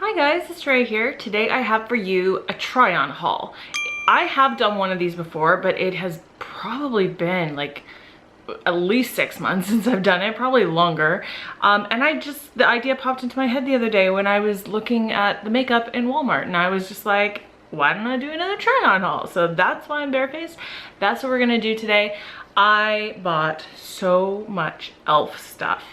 Hi guys, it's Ray here. Today I have for you a try-on haul. I have done one of these before, but it has probably been like at least 6 months since I've done it, probably longer. And the idea popped into my head the other day when I was looking at the makeup in Walmart, and I was just like, why don't I do another try-on haul? So that's why I'm barefaced. That's what we're gonna do today. I bought so much e.l.f. stuff.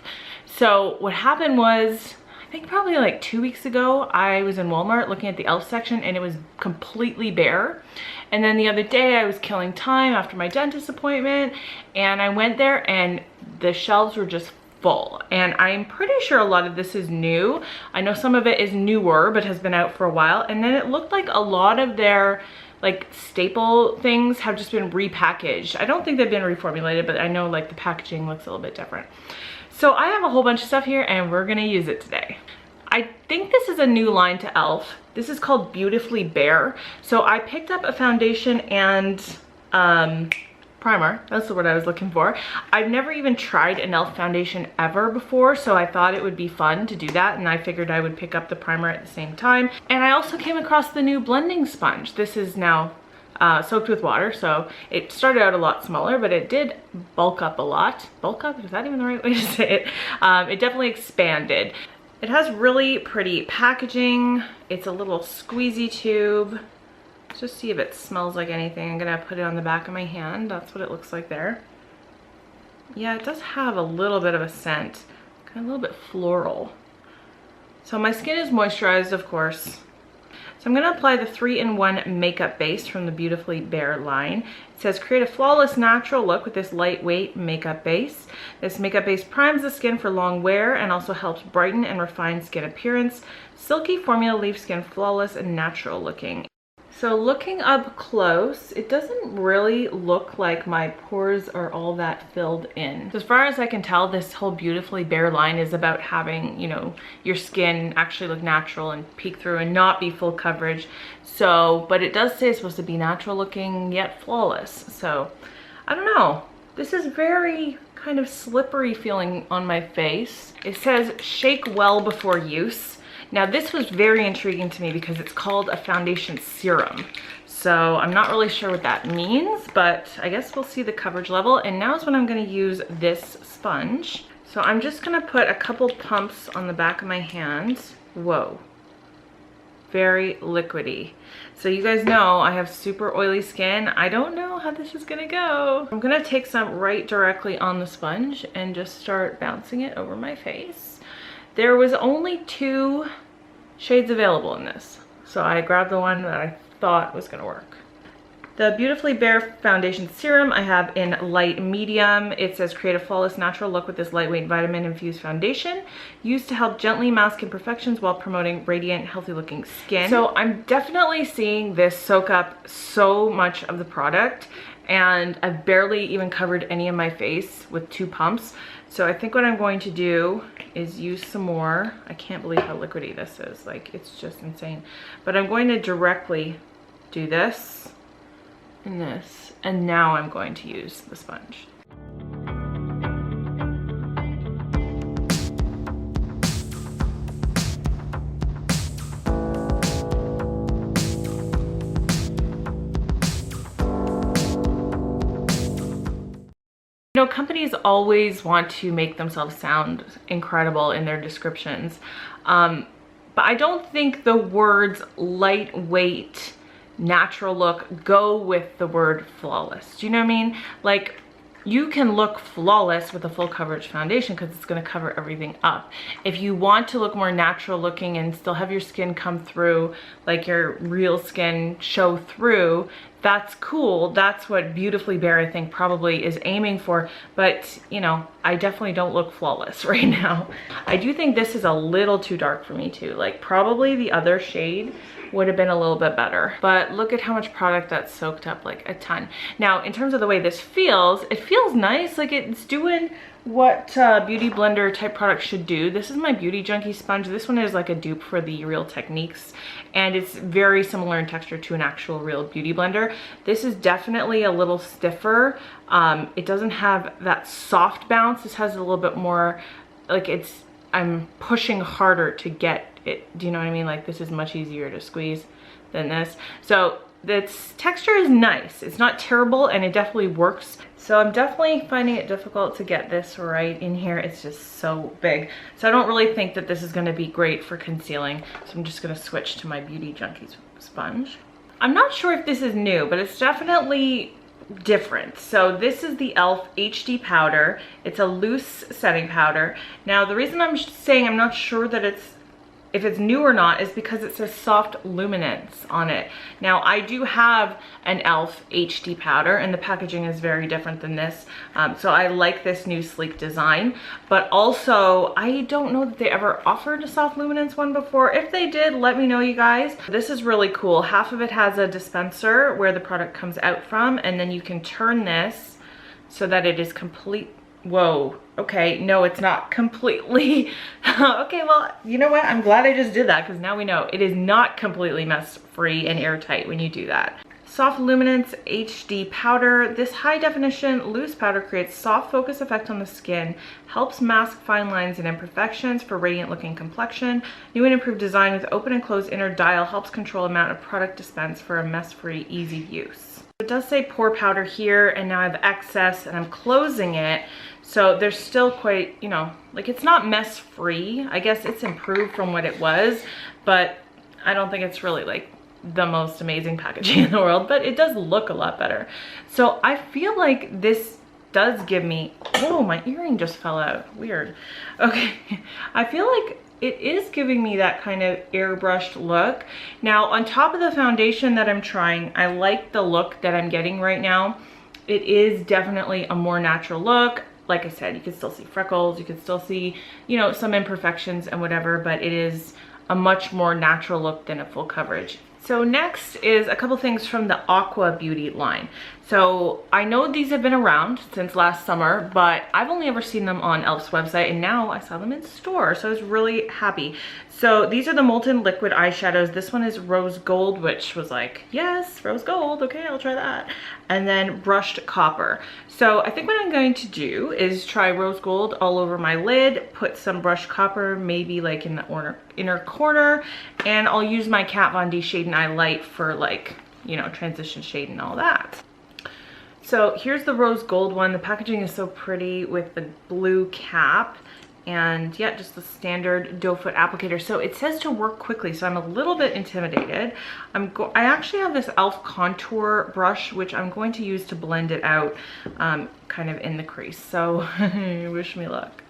So what happened was, I think probably like 2 weeks ago, I was in Walmart looking at the e.l.f. section and it was completely bare. And then the other day I was killing time after my dentist appointment and I went there and the shelves were just full. And I'm pretty sure a lot of this is new. I know some of it is newer but has been out for a while. And then it looked like a lot of their like staple things have just been repackaged. I don't think they've been reformulated, but I know like the packaging looks a little bit different. So I have a whole bunch of stuff here and we're gonna use it today. I think this is a new line to e.l.f. This is called Beautifully Bare. So I picked up a foundation and primer. That's the word I was looking for. I've never even tried an e.l.f. foundation ever before, so I thought it would be fun to do that, and I figured I would pick up the primer at the same time. And I also came across the new blending sponge. This is now soaked with water, so it started out a lot smaller, but it did bulk up a lot. Bulk up? Is that even the right way to say it? It definitely expanded. It has really pretty packaging. It's a little squeezy tube. Let's just see if it smells like anything. I'm gonna put it on the back of my hand. That's what it looks like there. Yeah, it does have a little bit of a scent, kind of a little bit floral. So my skin is moisturized, of course. So I'm going to apply the 3-in-1 makeup base from the Beautifully Bare line. It says create a flawless natural look with this lightweight makeup base. This makeup base primes the skin for long wear and also helps brighten and refine skin appearance. Silky formula leaves skin flawless and natural looking. So looking up close, it doesn't really look like my pores are all that filled in. So as far as I can tell, this whole Beautifully Bare line is about having, you know, your skin actually look natural and peek through and not be full coverage. So, but it does say it's supposed to be natural looking yet flawless. So I don't know. This is very kind of slippery feeling on my face. It says shake well before use. Now this was very intriguing to me because it's called a foundation serum. So I'm not really sure what that means, but I guess we'll see the coverage level. And now is when I'm gonna use this sponge. So I'm just gonna put a couple pumps on the back of my hands. Whoa, very liquidy. So you guys know I have super oily skin. I don't know how this is gonna go. I'm gonna take some right directly on the sponge and just start bouncing it over my face. There was only 2 shades available in this, so I grabbed the one that I thought was gonna work. The Beautifully Bare Foundation Serum I have in light medium. It says create a flawless natural look with this lightweight vitamin infused foundation used to help gently mask imperfections while promoting radiant, healthy looking skin. So I'm definitely seeing this soak up so much of the product, and I've barely even covered any of my face with 2 pumps. So I think what I'm going to do is use some more. I can't believe how liquidy this is. Like, it's just insane. But I'm going to directly do this and this. And now I'm going to use the sponge. You know, companies always want to make themselves sound incredible in their descriptions, but I don't think the words lightweight, natural look go with the word flawless. Do you know what I mean? Like, you can look flawless with a full coverage foundation because it's going to cover everything up. If you want to look more natural looking and still have your skin come through, like your real skin show through, that's cool. That's what Beautifully Bare, I think, probably is aiming for. But, you know, I definitely don't look flawless right now. I do think this is a little too dark for me too. Like, probably the other shade would have been a little bit better. But look at how much product that's soaked up, like a ton. Now, in terms of the way this feels, it feels nice. Like, it's doing what beauty blender type products should do. This is my Beauty Junkie sponge. This one is like a dupe for the Real Techniques, and it's very similar in texture to an actual real beauty blender. This is definitely a little stiffer. It doesn't have that soft bounce. This has a little bit more, like, it's I'm pushing harder to get it. Do you know what I mean? Like this is much easier to squeeze than this. So this texture is nice. It's not terrible and it definitely works. So I'm definitely finding it difficult to get this right in here. It's just so big. So I don't really think that this is gonna be great for concealing. So I'm just gonna switch to my Beauty Junkies sponge. I'm not sure if this is new, but it's definitely different. So this is the e.l.f. HD powder. It's a loose setting powder. Now the reason I'm saying I'm not sure that if it's new or not is because it says soft luminance on it. Now I do have an e.l.f. HD powder and the packaging is very different than this. So I like this new sleek design, but also I don't know that they ever offered a soft luminance one before. If they did, let me know, you guys. This is really cool. Half of it has a dispenser where the product comes out from, and then you can turn this so that it is complete. Whoa, okay, no, it's not completely. Okay, well, you know what? I'm glad I just did that because now we know it is not completely mess free and airtight when you do that. Soft Luminance HD powder. This high definition loose powder creates soft focus effect on the skin, helps mask fine lines and imperfections for radiant looking complexion. New and improved design with open and closed inner dial helps control amount of product dispense for a mess free, easy use. It does say pour powder here, and now I have excess and I'm closing it. So there's still quite, you know, like it's not mess free. I guess it's improved from what it was, but I don't think it's really like the most amazing packaging in the world, but it does look a lot better. So I feel like this does give me, whoa, my earring just fell out, weird. Okay, I feel like it is giving me that kind of airbrushed look. Now on top of the foundation that I'm trying, I like the look that I'm getting right now. It is definitely a more natural look. Like I said, you can still see freckles, you can still see, you know, some imperfections and whatever, but it is a much more natural look than a full coverage. So next is a couple things from the Aqua Beauty line. So I know these have been around since last summer, but I've only ever seen them on e.l.f.'s website, and now I saw them in store, so I was really happy. So these are the Molten liquid eyeshadows. This one is rose gold, which was like, yes, rose gold, okay, I'll try that. And then brushed copper. So I think what I'm going to do is try rose gold all over my lid, put some brushed copper maybe like in the inner corner, and I'll use my Kat Von D Shade and Eye Light for like, you know, transition shade and all that. So here's the rose gold one. The packaging is so pretty with the blue cap. And yeah, just the standard doe foot applicator. So it says to work quickly, so I'm a little bit intimidated. I actually have this e.l.f. contour brush, which I'm going to use to blend it out kind of in the crease. So wish me luck.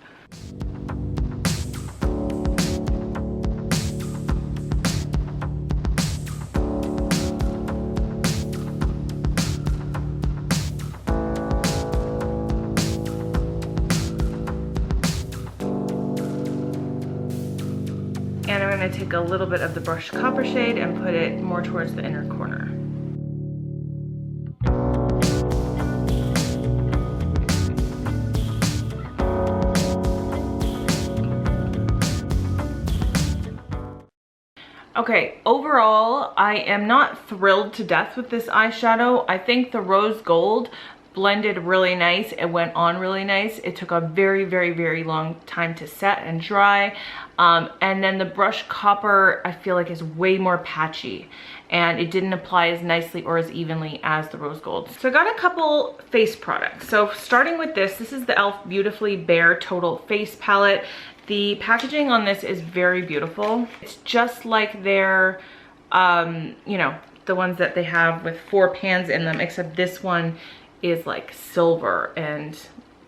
And I'm going to take a little bit of the brushed copper shade and put it more towards the inner corner. Okay, overall, I am not thrilled to death with this eyeshadow. I think the rose gold blended really nice. It went on really nice. It took a very, very, very long time to set and dry. And then the brushed copper, I feel like is way more patchy, and it didn't apply as nicely or as evenly as the rose gold. So I got a couple face products. So starting with this is the e.l.f. Beautifully Bare Total Face Palette. The packaging on this is very beautiful. It's just like their, you know, the ones that they have with 4 pans in them, except this one is like silver and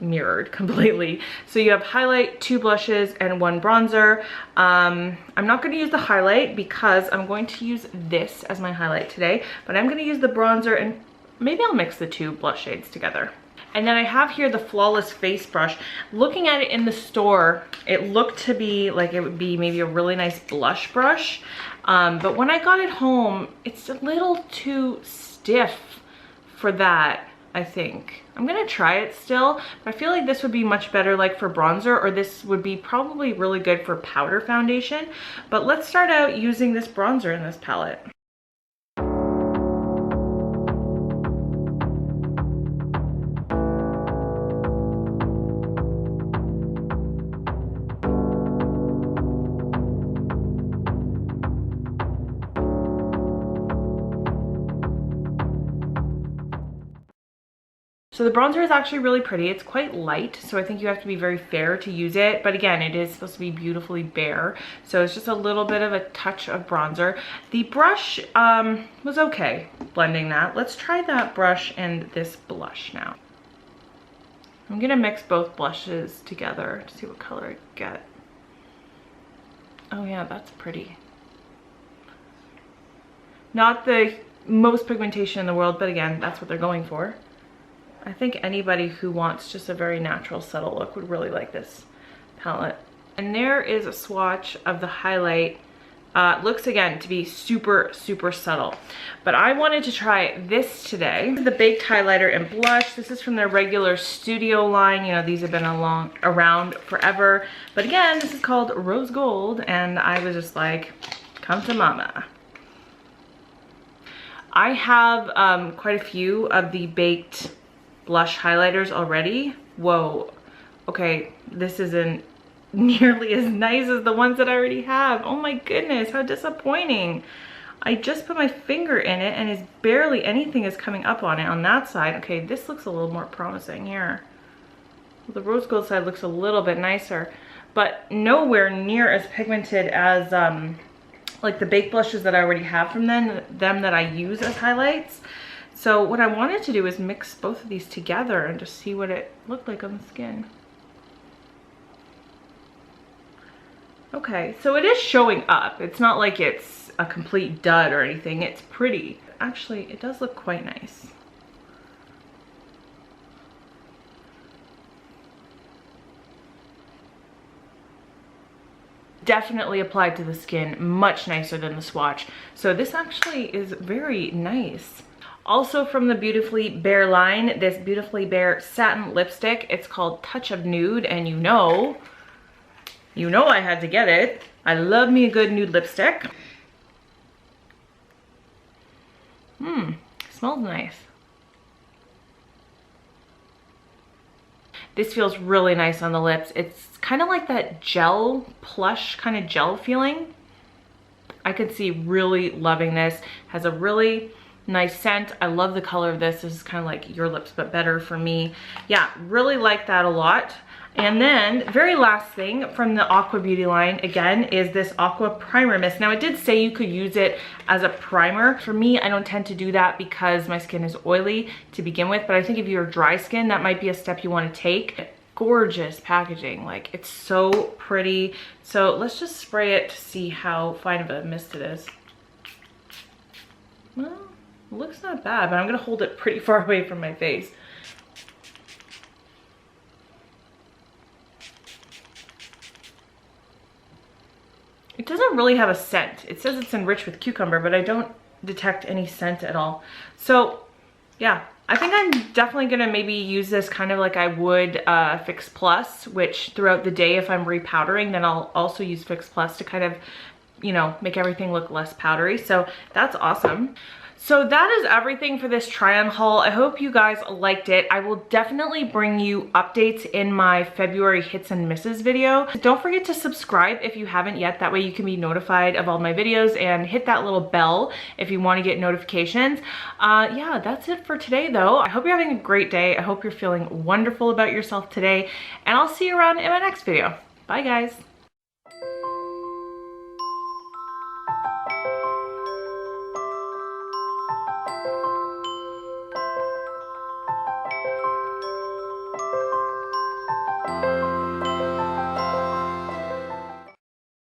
mirrored completely. So you have highlight, 2 blushes, and 1 bronzer. I'm not going to use the highlight because I'm going to use this as my highlight today, but I'm going to use the bronzer, and maybe I'll mix the 2 blush shades together. And then I have here the Flawless Face Brush. Looking at it in the store, it looked to be like it would be maybe a really nice blush brush. But when I got it home, it's a little too stiff for that, I think. I'm gonna try it still, but I feel like this would be much better like for bronzer, or this would be probably really good for powder foundation. But let's start out using this bronzer in this palette. So the bronzer is actually really pretty. It's quite light, so I think you have to be very fair to use it. But again, it is supposed to be beautifully bare. So it's just a little bit of a touch of bronzer. The brush was okay blending that. Let's try that brush and this blush now. I'm gonna mix both blushes together to see what color I get. Oh yeah, that's pretty. Not the most pigmentation in the world, but again, that's what they're going for. I think anybody who wants just a very natural, subtle look would really like this palette. And there is a swatch of the highlight. Looks again to be super, super subtle. But I wanted to try this today. This is the Baked Highlighter and Blush. This is from their regular studio line. You know, these have been around forever. But again, this is called Rose Gold, and I was just like, come to mama. I have quite a few of the Baked blush highlighters already. Whoa, okay, this isn't nearly as nice as the ones that I already have. Oh my goodness, how disappointing. I just put my finger in it and it's barely anything is coming up on it on that side. Okay, this looks a little more promising here. The rose gold side looks a little bit nicer, but nowhere near as pigmented as like the baked blushes that I already have from them that I use as highlights. So what I wanted to do is mix both of these together and just see what it looked like on the skin. Okay, so it is showing up. It's not like it's a complete dud or anything. It's pretty. Actually, it does look quite nice. Definitely applied to the skin, much nicer than the swatch. So this actually is very nice. Also from the Beautifully Bare line, this Beautifully Bare satin lipstick. It's called Touch of Nude, and you know I had to get it. I love me a good nude lipstick. Smells nice. This feels really nice on the lips. It's kind of like that gel, plush kind of gel feeling. I could see really loving this. Has a really nice scent. I love the color of this. This is kind of like Your Lips but better for me. Yeah, really like that a lot. And then very last thing from the Aqua Beauty line again is this Aqua Primer Mist. Now it did say you could use it as a primer. For me, I don't tend to do that because my skin is oily to begin with, but I think if you're dry skin, that might be a step you want to take. Gorgeous packaging, like it's so pretty. So let's just spray it to see how fine of a mist it is. Well, it looks not bad, but I'm gonna hold it pretty far away from my face. It doesn't really have a scent. It says it's enriched with cucumber, but I don't detect any scent at all. So yeah, I think I'm definitely gonna maybe use this kind of like I would Fix Plus, which throughout the day if I'm repowdering, then I'll also use Fix Plus to kind of, you know, make everything look less powdery. So that's awesome. So that is everything for this try on haul. I hope you guys liked it. I will definitely bring you updates in my February hits and misses video. Don't forget to subscribe if you haven't yet. That way you can be notified of all my videos, and hit that little bell if you want to get notifications. Yeah, that's it for today though. I hope you're having a great day. I hope you're feeling wonderful about yourself today, and I'll see you around in my next video. Bye guys.